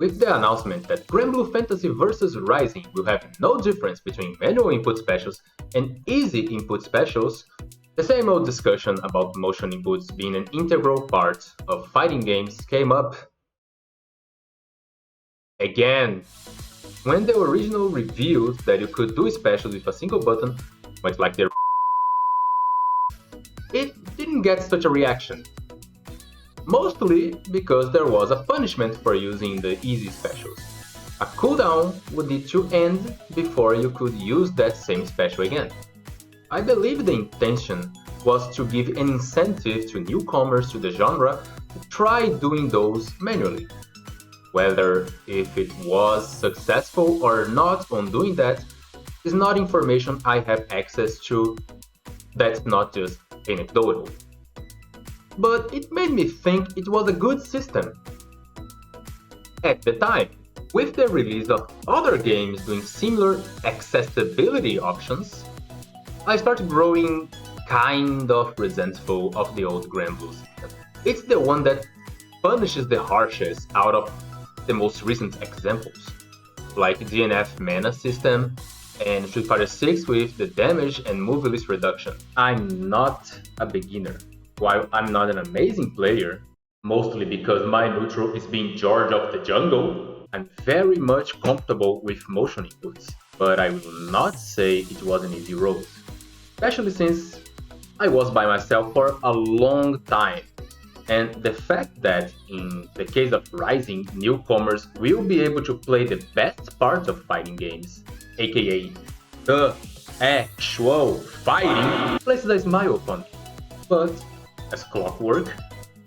With the announcement that Granblue Fantasy vs Rising will have no difference between manual input specials and easy input specials, the same old discussion about motion inputs being an integral part of fighting games came up again. When the original revealed that you could do specials with a single button, much like the it didn't get such a reaction. Mostly because there was a punishment for using the easy specials. A cooldown would need to end before you could use that same special again. I believe the intention was to give an incentive to newcomers to the genre to try doing those manually. Whether if it was successful or not on doing that is not information I have access to. That's not just anecdotal. But it made me think it was a good system. At the time, with the release of other games doing similar accessibility options, I started growing kind of resentful of the old Granblue system. It's the one that punishes the harshest out of the most recent examples, like DNF mana system and Street Fighter 6 with the damage and move release reduction. I'm not a beginner. While I'm not an amazing player, mostly because my neutral is being George of the jungle, I'm very much comfortable with motion inputs, but I will not say it was an easy road. Especially since I was by myself for a long time, and the fact that in the case of Rising, newcomers will be able to play the best part of fighting games, aka the actual fighting, places a smile upon me. But as clockwork,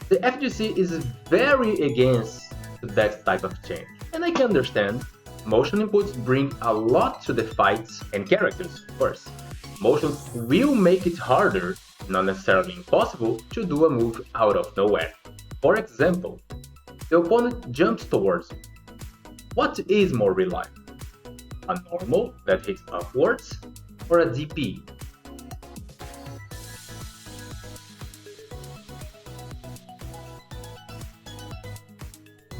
the FGC is very against that type of change. And I can understand, motion inputs bring a lot to the fights and characters, of course. Motions will make it harder, not necessarily impossible, to do a move out of nowhere. For example, the opponent jumps towards you. What is more reliable? A normal that hits upwards, or a DP?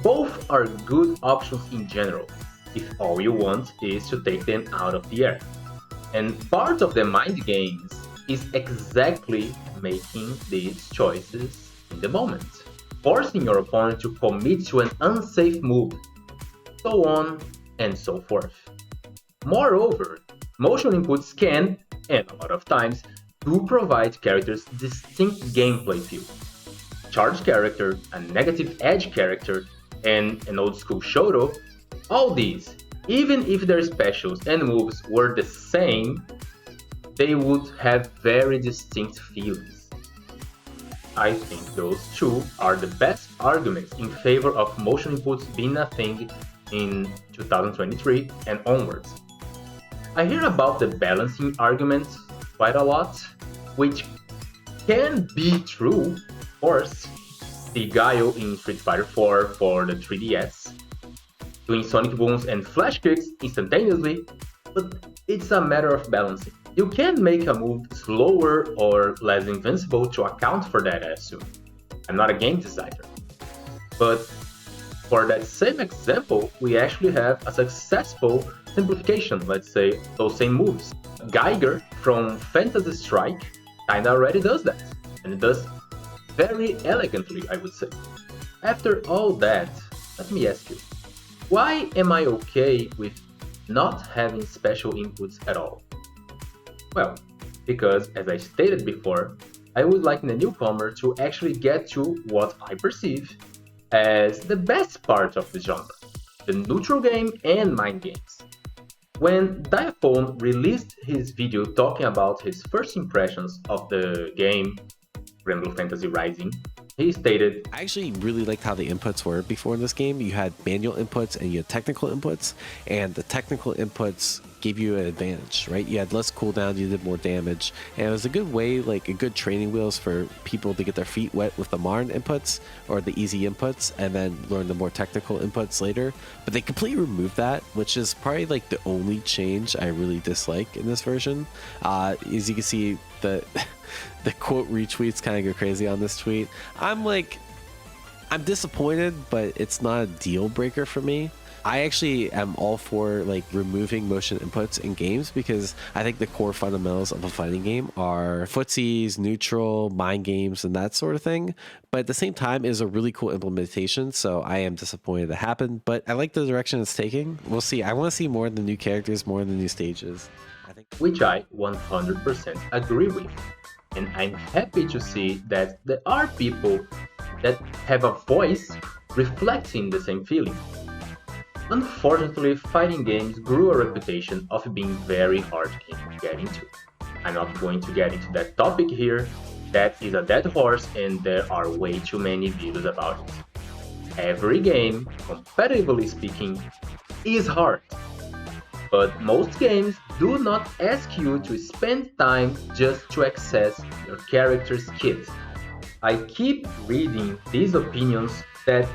Both are good options in general, if all you want is to take them out of the air. And part of the mind games is exactly making these choices in the moment, forcing your opponent to commit to an unsafe move, so on and so forth. Moreover, motion inputs can, and a lot of times, do provide characters distinct gameplay feel. Charge character, a negative edge character, and an old school Shoto, all these, even if their specials and moves were the same, they would have very distinct feelings. I think those two are the best arguments in favor of motion inputs being a thing in 2023 and onwards. I hear about the balancing argument quite a lot, which can be true, of course. The Guile in Street Fighter 4 for the 3DS, doing sonic booms and flash kicks instantaneously, but it's a matter of balancing. You can make a move slower or less invincible to account for that, I assume. I'm not a game designer. But for that same example, we actually have a successful simplification, let's say, those same moves. Geiger from Phantasy Strike kinda already does that, and it does very elegantly, I would say. After all that, let me ask you, why am I okay with not having special inputs at all? Well, because as I stated before, I would like the newcomer to actually get to what I perceive as the best part of the genre, the neutral game and mind games. When Diaphone released his video talking about his first impressions of the game Granblue Fantasy Rising, he stated, I actually really liked how the inputs were before in this game. You had manual inputs and you had technical inputs, and the technical inputs gave you an advantage, right? You had less cooldown, you did more damage, and it was a good way, like a good training wheels for people to get their feet wet with the Marn inputs or the easy inputs and then learn the more technical inputs later. But they completely removed that, which is probably like the only change I really dislike in this version. As you can see, the quote retweets kind of go crazy on this tweet. I'm like, I'm disappointed, but it's not a deal breaker for me. I actually am all for like removing motion inputs in games because I think the core fundamentals of a fighting game are footsies, neutral, mind games, and that sort of thing. But at the same time, it is a really cool implementation. So I am disappointed it happened, but I like the direction it's taking. We'll see. I want to see more of the new characters, more of the new stages. I think. Which I 100% agree with. And I'm happy to see that there are people that have a voice reflecting the same feeling. Unfortunately, fighting games grew a reputation of being very hard to get into. I'm not going to get into that topic here. That is a dead horse and there are way too many videos about it. Every game, competitively speaking, is hard. But most games do not ask you to spend time just to access your character's kit. I keep reading these opinions that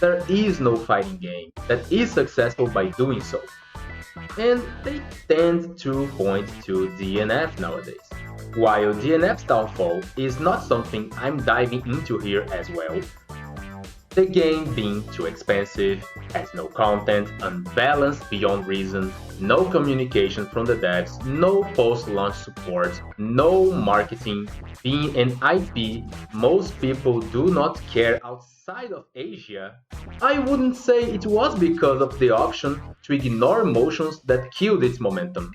there is no fighting game that is successful by doing so. And they tend to point to DNF nowadays. While DNF's downfall is not something I'm diving into here as well, the game being too expensive, has no content, unbalanced beyond reason, no communication from the devs, no post-launch support, no marketing, being an IP most people do not care outside of Asia, I wouldn't say it was because of the option to ignore motions that killed its momentum.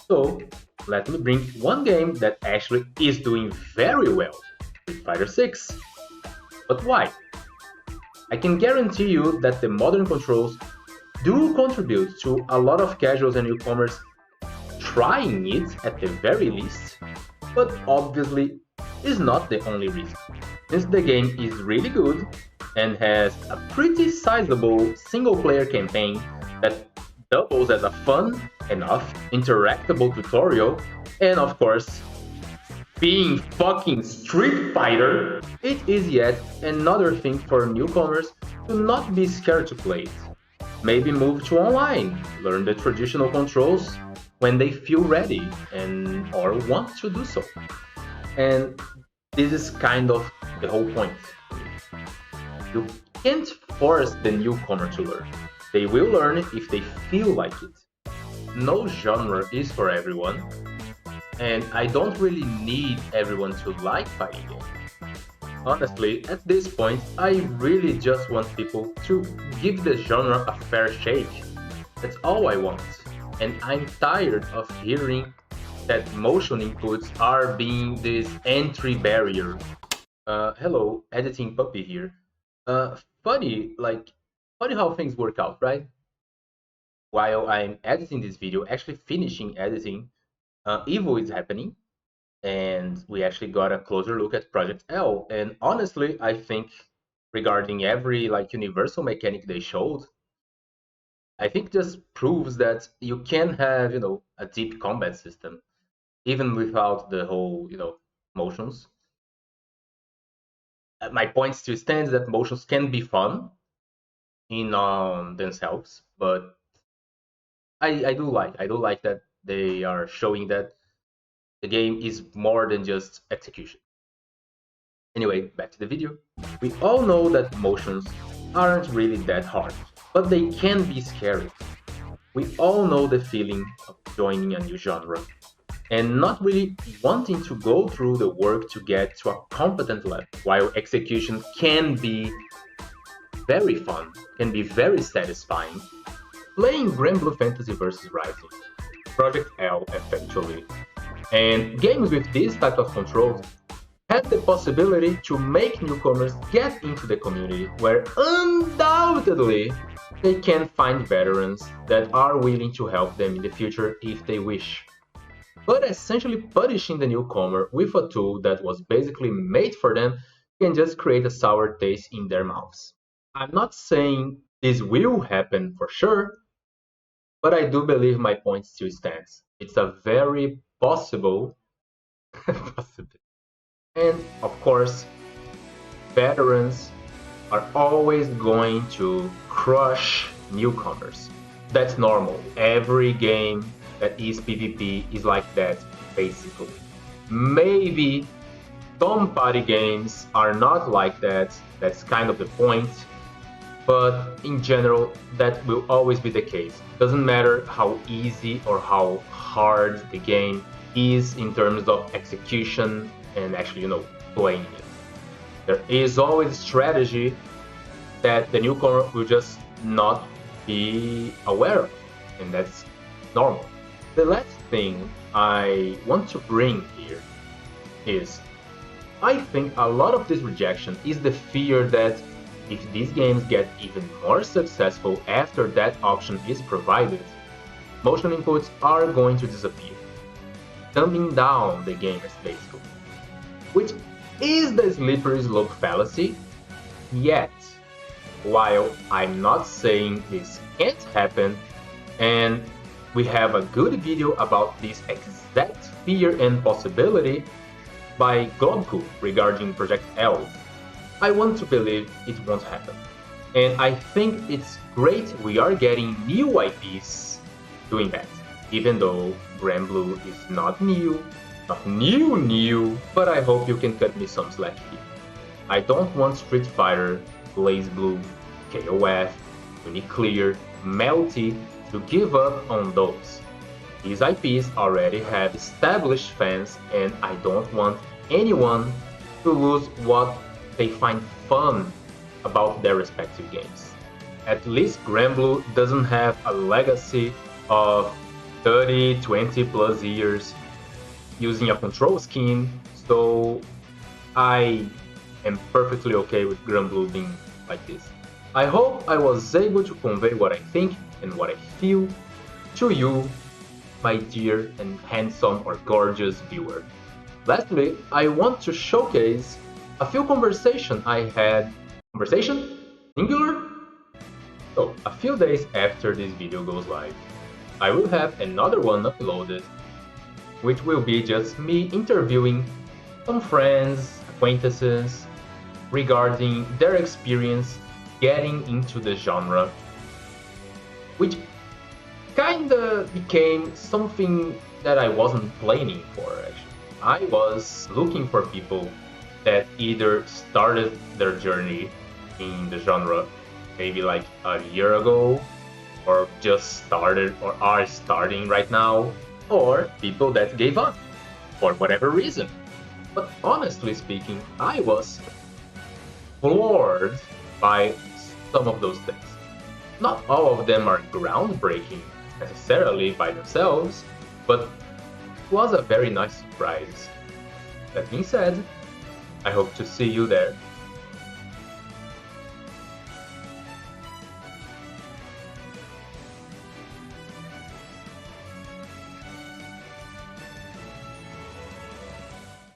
So, let me bring one game that actually is doing very well, Street Fighter 6. But why? I can guarantee you that the modern controls do contribute to a lot of casuals and newcomers trying it at the very least, but obviously is not the only reason. Since the game is really good and has a pretty sizable single-player campaign that doubles as a fun enough interactable tutorial, and of course being fucking Street Fighter, it is yet another thing for newcomers to not be scared to play it. Maybe move to online, learn the traditional controls when they feel ready and or want to do so. And this is kind of the whole point. You can't force the newcomer to learn. They will learn if they feel like it. No genre is for everyone, and I don't really need everyone to like fighting games. Honestly, at this point, I really just want people to give the genre a fair shake. That's all I want. And I'm tired of hearing that motion inputs are being this entry barrier. Hello, editing puppy here. Funny, funny how things work out, right? While I'm editing this video, actually finishing editing, Evil is happening, and we actually got a closer look at Project L. And honestly, I think regarding every universal mechanic they showed, I think just proves that you can have a deep combat system even without the whole motions. My point still stands that motions can be fun in themselves, but I do like that they are showing that the game is more than just execution. Anyway, back to the video. We all know that motions aren't really that hard, but they can be scary. We all know the feeling of joining a new genre and not really wanting to go through the work to get to a competent level, while execution can be very fun, can be very satisfying. Playing Grand Blue Fantasy vs. Rising, Project L effectively, and games with this type of controls have the possibility to make newcomers get into the community where undoubtedly they can find veterans that are willing to help them in the future if they wish. But essentially punishing the newcomer with a tool that was basically made for them can just create a sour taste in their mouths. I'm not saying this will happen for sure, but I do believe my point still stands. It's a very possible possibility. And of course, veterans are always going to crush newcomers. That's normal. Every game that is PvP is like that, basically. Maybe Some party games are not like that. That's kind of the point. But in general, that will always be the case. Doesn't matter how easy or how hard the game is in terms of execution and actually, playing it. There is always strategy that the newcomer will just not be aware of, and that's normal. The last thing I want to bring here is I think a lot of this rejection is the fear that if these games get even more successful after that option is provided, motion inputs are going to disappear, dumbing down the game as basically, which is the slippery slope fallacy. Yet, while I'm not saying this can't happen, and we have a good video about this exact fear and possibility by Globku regarding Project L, I want to believe it won't happen. And I think it's great we are getting new IPs doing that, even though Granblue is not new, but I hope you can cut me some slack here. I don't want Street Fighter, BlazBlue, KOF, Uniclear, Melty to give up on those. These IPs already have established fans, and I don't want anyone to lose what they find fun about their respective games. At least Granblue doesn't have a legacy of 30, 20 plus years using a control scheme, so I am perfectly okay with Granblue being like this. I hope I was able to convey what I think and what I feel to you, my dear and handsome or gorgeous viewer. Lastly, I want to showcase a few conversations I had. Conversation? Singular? So, a few days after this video goes live, I will have another one uploaded, which will be just me interviewing some friends, acquaintances, regarding their experience getting into the genre, which kinda became something that I wasn't planning for actually. I was looking for people that either started their journey in the genre maybe like a year ago, or just started or are starting right now, or people that gave up for whatever reason. But honestly speaking, I was floored by some of those things. Not all of them are groundbreaking necessarily by themselves, but it was a very nice surprise. That being said, I hope to see you there